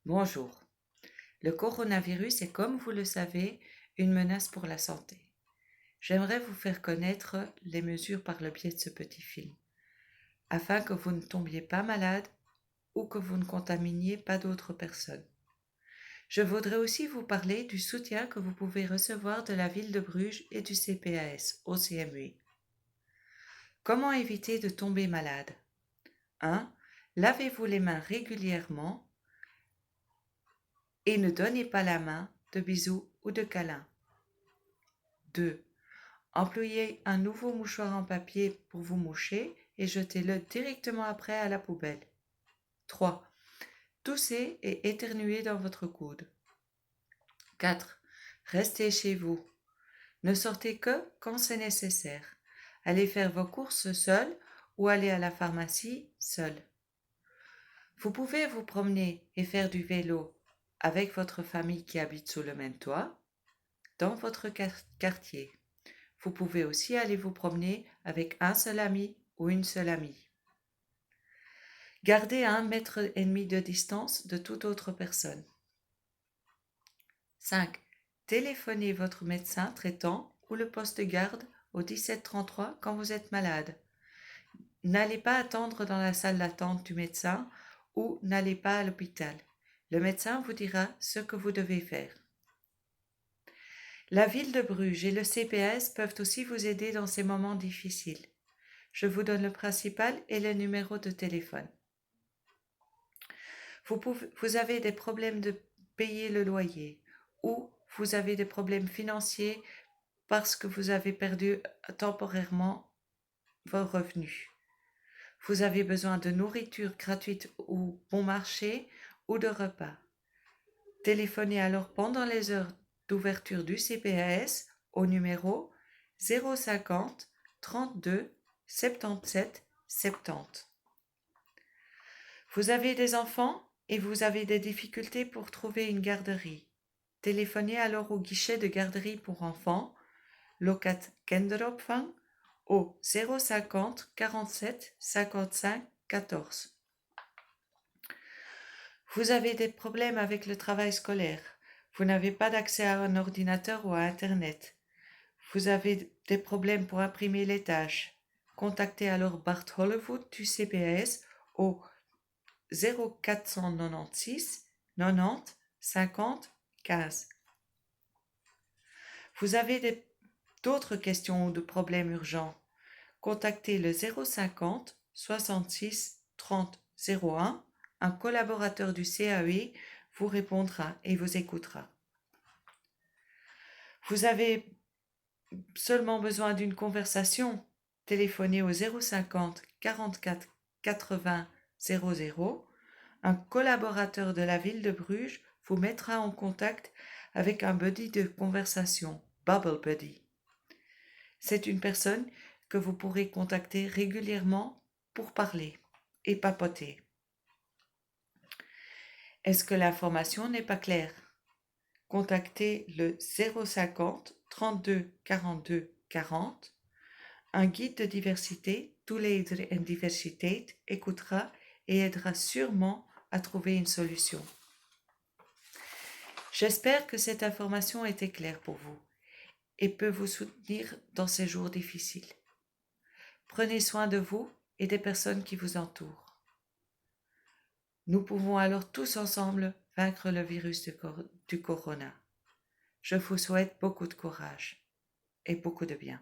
Bonjour. Le coronavirus est, comme vous le savez, une menace pour la santé. J'aimerais vous faire connaître les mesures par le biais de ce petit film, afin que vous ne tombiez pas malade ou que vous ne contaminiez pas d'autres personnes. Je voudrais aussi vous parler du soutien que vous pouvez recevoir de la ville de Bruges et du CPAS, au CMU. Comment éviter de tomber malade? 1. Lavez-vous les mains régulièrement et ne donnez pas la main de bisous ou de câlins. 2. Employez un nouveau mouchoir en papier pour vous moucher et jetez-le directement après à la poubelle. 3. Toussez et éternuez dans votre coude. 4. Restez chez vous. Ne sortez que quand c'est nécessaire. Allez faire vos courses seul ou allez à la pharmacie seul. Vous pouvez vous promener et faire du vélo avec votre famille qui habite sous le même toit, dans votre quartier. Vous pouvez aussi aller vous promener avec un seul ami ou une seule amie. Gardez 1,5 m de distance de toute autre personne. 5. Téléphonez votre médecin traitant ou le poste de garde au 1733 quand vous êtes malade. N'allez pas attendre dans la salle d'attente du médecin ou n'allez pas à l'hôpital. Le médecin vous dira ce que vous devez faire. La ville de Bruges et le CPS peuvent aussi vous aider dans ces moments difficiles. Je vous donne le principal et le numéro de téléphone. Vous avez des problèmes de payer le loyer ou vous avez des problèmes financiers parce que vous avez perdu temporairement vos revenus. Vous avez besoin de nourriture gratuite ou bon marché ou de repas. Téléphonez alors pendant les heures d'ouverture du CPAS au numéro 050 32 77 70. Vous avez des enfants et vous avez des difficultés pour trouver une garderie. Téléphonez alors au guichet de garderie pour enfants, Lokat Kinderopvang, au 050 47 55 14. Vous avez des problèmes avec le travail scolaire. Vous n'avez pas d'accès à un ordinateur ou à Internet. Vous avez des problèmes pour imprimer les tâches. Contactez alors Bart Hollevoet du CPS au 0496 90 50 15. Vous avez d'autres questions ou de problèmes urgents? Contactez le 050 66 30 01. Un collaborateur du CAE vous répondra et vous écoutera. Vous avez seulement besoin d'une conversation? Téléphonez au 050 44 80 00. Un collaborateur de la ville de Bruges vous mettra en contact avec un buddy de conversation, Bubble Buddy. C'est une personne que vous pourrez contacter régulièrement pour parler et papoter. Est-ce que l'information n'est pas claire? Contactez le 050 32 42 40. Un guide de diversité, Toeleder en Diversiteit, écoutera et aidera sûrement à trouver une solution. J'espère que cette information était claire pour vous et peut vous soutenir dans ces jours difficiles. Prenez soin de vous et des personnes qui vous entourent. Nous pouvons alors tous ensemble vaincre le virus du corona. Je vous souhaite beaucoup de courage et beaucoup de bien.